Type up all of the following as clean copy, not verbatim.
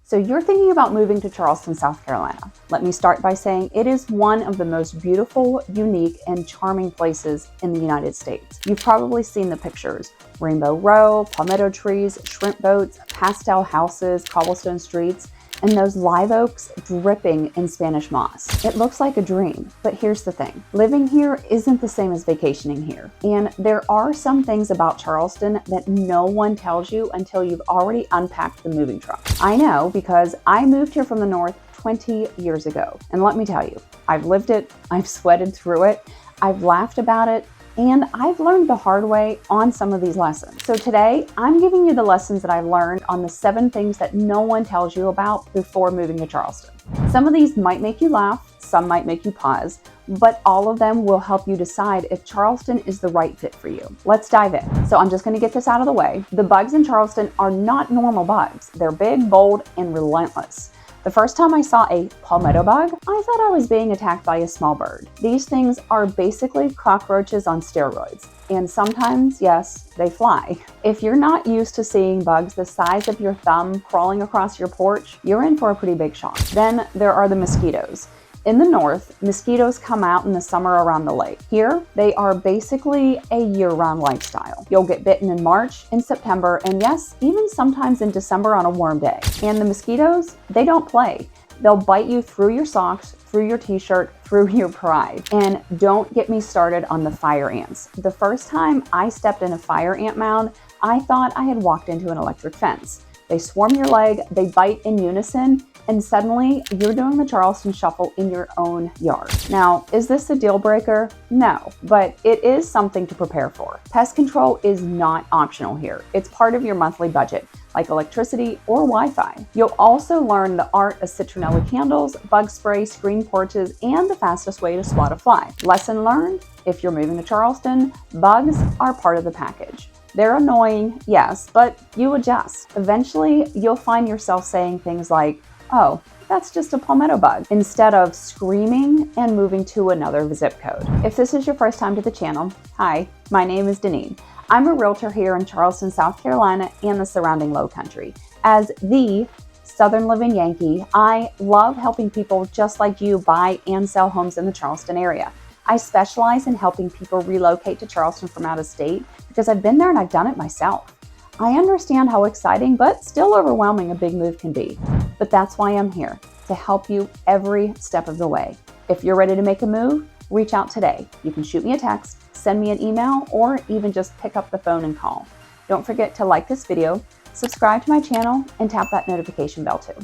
So you're thinking about moving to Charleston, South Carolina. Let me start by saying it is one of the most beautiful, unique, and charming places in the United States. You've probably seen the pictures: Rainbow Row, palmetto trees, shrimp boats, pastel houses, cobblestone streets, and those live oaks dripping in Spanish moss. It looks like a dream, but here's the thing. Living here isn't the same as vacationing here. And there are some things about Charleston that no one tells you until you've already unpacked the moving truck. I know, because I moved here from the north 20 years ago. And let me tell you, I've lived it, I've sweated through it, I've laughed about it, and I've learned the hard way on some of these lessons. So today, I'm giving you the lessons that I've learned on the 7 things that no one tells you about before moving to Charleston. Some of these might make you laugh, some might make you pause, but all of them will help you decide if Charleston is the right fit for you. Let's dive in. So I'm just gonna get this out of the way. The bugs in Charleston are not normal bugs. They're big, bold, and relentless. The first time I saw a palmetto bug, I thought I was being attacked by a small bird. These things are basically cockroaches on steroids. And sometimes, yes, they fly. If you're not used to seeing bugs the size of your thumb crawling across your porch, you're in for a pretty big shock. Then there are the mosquitoes. In the north, mosquitoes come out in the summer around the lake. Here, they are basically a year-round lifestyle. You'll get bitten in March, in September, and yes, even sometimes in December on a warm day. And the mosquitoes, they don't play. They'll bite you through your socks, through your t-shirt, through your pride. And don't get me started on the fire ants. The first time I stepped in a fire ant mound, I thought I had walked into an electric fence. They swarm your leg, they bite in unison, and suddenly you're doing the Charleston Shuffle in your own yard. Now, is this a deal breaker? No, but it is something to prepare for. Pest control is not optional here. It's part of your monthly budget, like electricity or Wi-Fi. You'll also learn the art of citronella candles, bug spray, screen porches, and the fastest way to swat a fly. Lesson learned: if you're moving to Charleston, bugs are part of the package. They're annoying, yes, but you adjust. Eventually, you'll find yourself saying things like, "Oh, that's just a palmetto bug," instead of screaming and moving to another zip code. If this is your first time to the channel, hi, my name is Deneen. I'm a realtor here in Charleston, South Carolina, and the surrounding Low Country. As the Southern Living Yankee, I love helping people just like you buy and sell homes in the Charleston area. I specialize in helping people relocate to Charleston from out of state because I've been there and I've done it myself. I understand how exciting but still overwhelming a big move can be, but that's why I'm here, to help you every step of the way. If you're ready to make a move, reach out today. You can shoot me a text, send me an email, or even just pick up the phone and call. Don't forget to like this video, subscribe to my channel, and tap that notification bell too.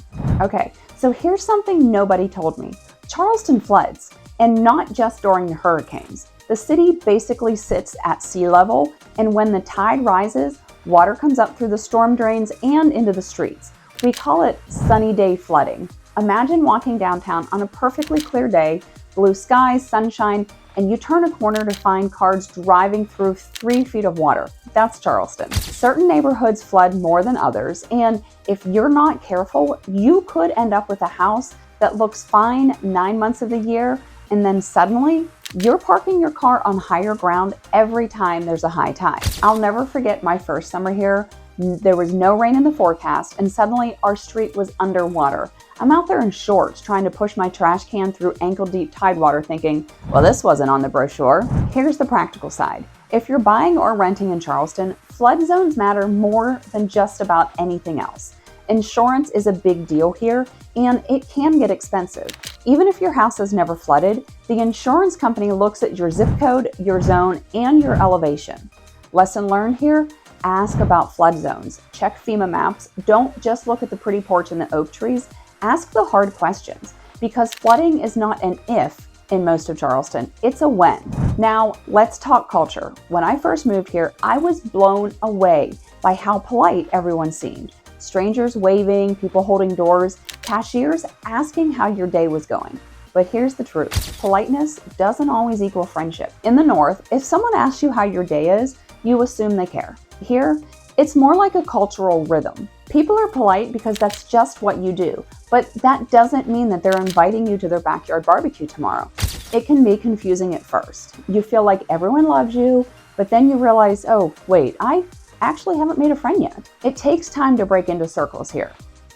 Okay, so here's something nobody told me. Charleston floods, and not just during the hurricanes. The city basically sits at sea level, and when the tide rises, water comes up through the storm drains and into the streets. We call it sunny day flooding. Imagine walking downtown on a perfectly clear day, blue skies, sunshine, and you turn a corner to find cars driving through 3 feet of water. That's Charleston. Certain neighborhoods flood more than others, and if you're not careful, you could end up with a house that looks fine 9 months of the year, and then suddenly, you're parking your car on higher ground every time there's a high tide. I'll never forget my first summer here. There was no rain in the forecast, and suddenly our street was underwater. I'm out there in shorts trying to push my trash can through ankle-deep tidewater thinking, well, this wasn't on the brochure. Here's the practical side. If you're buying or renting in Charleston, flood zones matter more than just about anything else. Insurance is a big deal here, and it can get expensive. Even if your house has never flooded, the insurance company looks at your zip code, your zone, and your elevation. Lesson learned here: ask about flood zones. Check FEMA maps. Don't just look at the pretty porch and the oak trees. Ask the hard questions, because flooding is not an if in most of Charleston, it's a when. Now, let's talk culture. When I first moved here, I was blown away by how polite everyone seemed. Strangers waving, people holding doors, cashiers asking how your day was going. But here's the truth. Politeness doesn't always equal friendship. In the North, if someone asks you how your day is, you assume they care. Here, it's more like a cultural rhythm. People are polite because that's just what you do, but that doesn't mean that they're inviting you to their backyard barbecue tomorrow. It can be confusing at first. You feel like everyone loves you, but then you realize, oh, wait, I actually haven't made a friend yet. It takes time to break into circles here.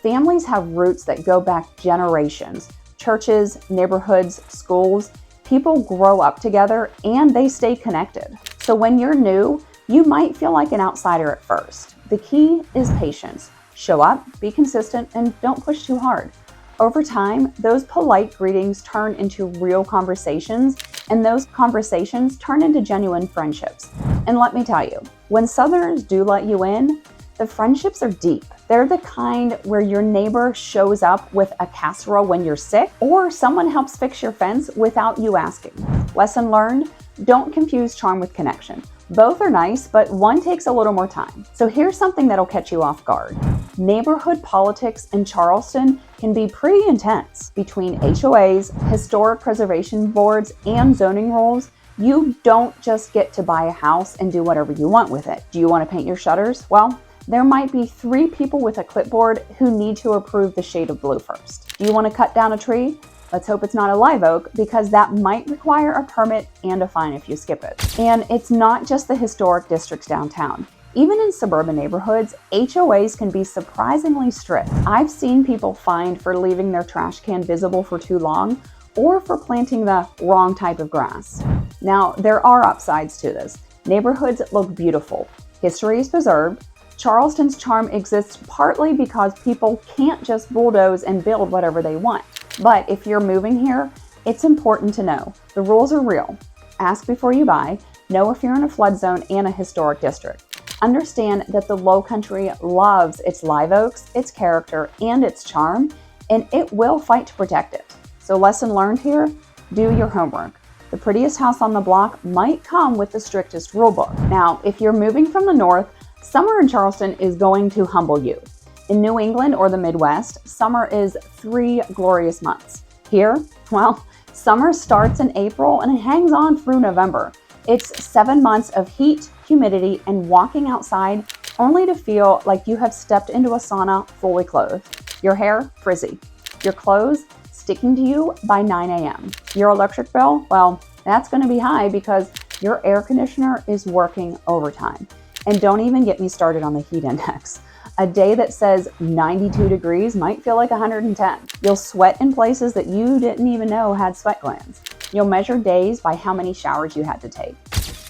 families have roots that go back generations. Churches, neighborhoods, schools, people grow up together and they stay connected. So when you're new, you might feel like an outsider at first. The key is patience. Show up, be consistent, and don't push too hard. Over time, those polite greetings turn into real conversations, and those conversations turn into genuine friendships. And let me tell you, when Southerners do let you in, the friendships are deep. They're the kind where your neighbor shows up with a casserole when you're sick, or someone helps fix your fence without you asking. Lesson learned: don't confuse charm with connection. Both are nice, but one takes a little more time. So here's something that'll catch you off guard. Neighborhood politics in Charleston can be pretty intense. Between HOAs, historic preservation boards, and zoning rules, you don't just get to buy a house and do whatever you want with it. Do you want to paint your shutters? Well, there might be 3 people with a clipboard who need to approve the shade of blue first. Do you want to cut down a tree? Let's hope it's not a live oak, because that might require a permit and a fine if you skip it. And it's not just the historic districts downtown. Even in suburban neighborhoods, HOAs can be surprisingly strict. I've seen people fined for leaving their trash can visible for too long, or for planting the wrong type of grass. Now, there are upsides to this. Neighborhoods look beautiful. History is preserved. Charleston's charm exists partly because people can't just bulldoze and build whatever they want. But if you're moving here, it's important to know the rules are real. Ask before you buy. Know if you're in a flood zone and a historic district. Understand that the Lowcountry loves its live oaks, its character, and its charm, and it will fight to protect it. So lesson learned here: do your homework. The prettiest house on the block might come with the strictest rulebook. Now, if you're moving from the north, summer in Charleston is going to humble you. In New England or the Midwest, summer is 3 glorious months. Here, well, summer starts in April and it hangs on through November. It's 7 months of heat, humidity, and walking outside only to feel like you have stepped into a sauna fully clothed. Your hair, frizzy. Your clothes, sticking to you by 9 a.m. Your electric bill, well, that's going to be high because your air conditioner is working overtime. And don't even get me started on the heat index. A day that says 92 degrees might feel like 110. You'll sweat in places that you didn't even know had sweat glands. You'll measure days by how many showers you had to take.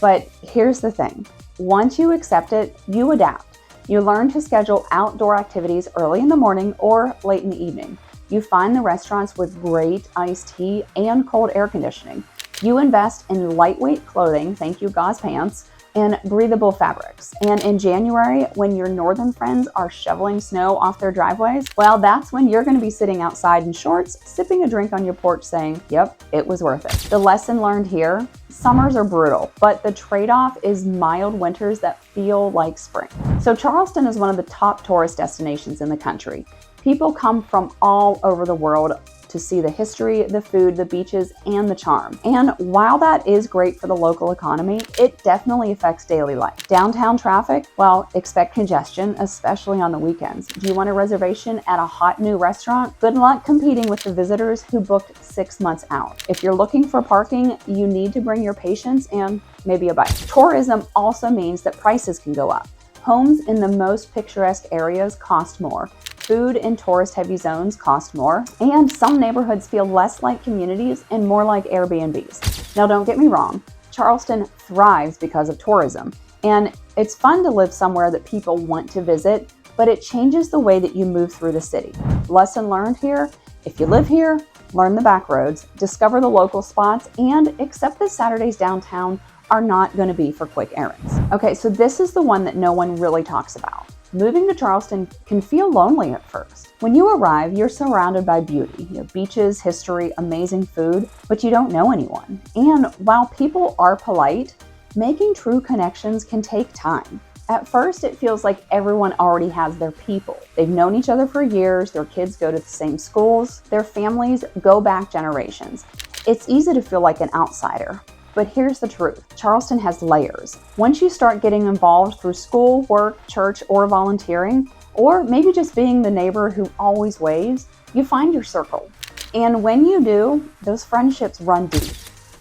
But here's the thing. Once you accept it, you adapt. You learn to schedule outdoor activities early in the morning or late in the evening. You find the restaurants with great iced tea and cold air conditioning. You invest in lightweight clothing, thank you gauze pants, and breathable fabrics. And in January, when your northern friends are shoveling snow off their driveways, well, that's when you're going to be sitting outside in shorts, sipping a drink on your porch saying, yep, it was worth it. The lesson learned here: summers are brutal, but the trade-off is mild winters that feel like spring. So Charleston is one of the top tourist destinations in the country. People come from all over the world to see the history, the food, the beaches, and the charm. And while that is great for the local economy, it definitely affects daily life. Downtown traffic, well, expect congestion, especially on the weekends. Do you want a reservation at a hot new restaurant? Good luck competing with the visitors who booked 6 months out. If you're looking for parking, you need to bring your patience and maybe a bike. Tourism also means that prices can go up. Homes in the most picturesque areas cost more. Food in tourist-heavy zones cost more, and some neighborhoods feel less like communities and more like Airbnbs. Now, don't get me wrong, Charleston thrives because of tourism, and it's fun to live somewhere that people want to visit, but it changes the way that you move through the city. Lesson learned here: if you live here, learn the back roads, discover the local spots, and accept that Saturdays downtown are not going to be for quick errands. Okay, so this is the one that no one really talks about. Moving to Charleston can feel lonely at first. When you arrive, you're surrounded by beauty, beaches, history, amazing food, but you don't know anyone. And while people are polite, making true connections can take time. At first, it feels like everyone already has their people. They've known each other for years, their kids go to the same schools, their families go back generations. It's easy to feel like an outsider. But here's the truth: Charleston has layers. Once you start getting involved through school, work, church, or volunteering, or maybe just being the neighbor who always waves, you find your circle. And when you do, those friendships run deep.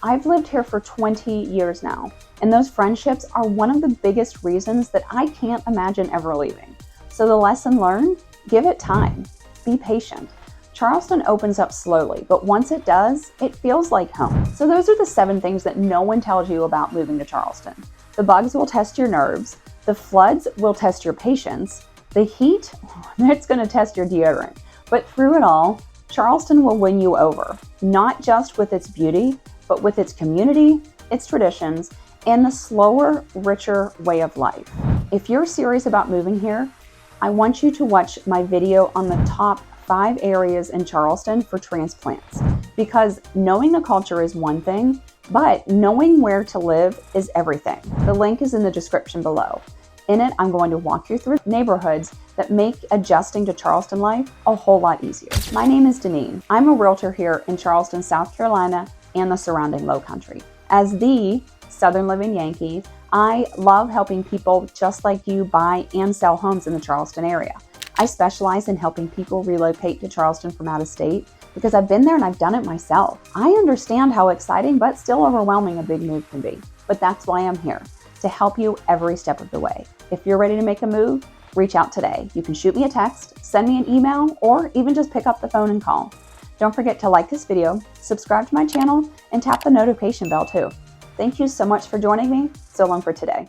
I've lived here for 20 years now, and those friendships are one of the biggest reasons that I can't imagine ever leaving. So the lesson learned: give it time. be patient. Charleston opens up slowly, but once it does, it feels like home. So those are the 7 things that no one tells you about moving to Charleston. The bugs will test your nerves. The floods will test your patience. The heat, it's going to test your deodorant. But through it all, Charleston will win you over, not just with its beauty, but with its community, its traditions, and the slower, richer way of life. If you're serious about moving here, I want you to watch my video on the top 5 areas in Charleston for transplants, because knowing the culture is one thing, but knowing where to live is everything. The link is in the description below. In it, I'm going to walk you through neighborhoods that make adjusting to Charleston life a whole lot easier. My name is Deneen. I'm a realtor here in Charleston, South Carolina, and the surrounding Lowcountry. As the Southern Living Yankee, I love helping people just like you buy and sell homes in the Charleston area. I specialize in helping people relocate to Charleston from out of state because I've been there and I've done it myself. I understand how exciting but still overwhelming a big move can be, but that's why I'm here, to help you every step of the way. If you're ready to make a move, reach out today. You can shoot me a text, send me an email, or even just pick up the phone and call. Don't forget to like this video, subscribe to my channel, and tap the notification bell too. Thank you so much for joining me. So long for today.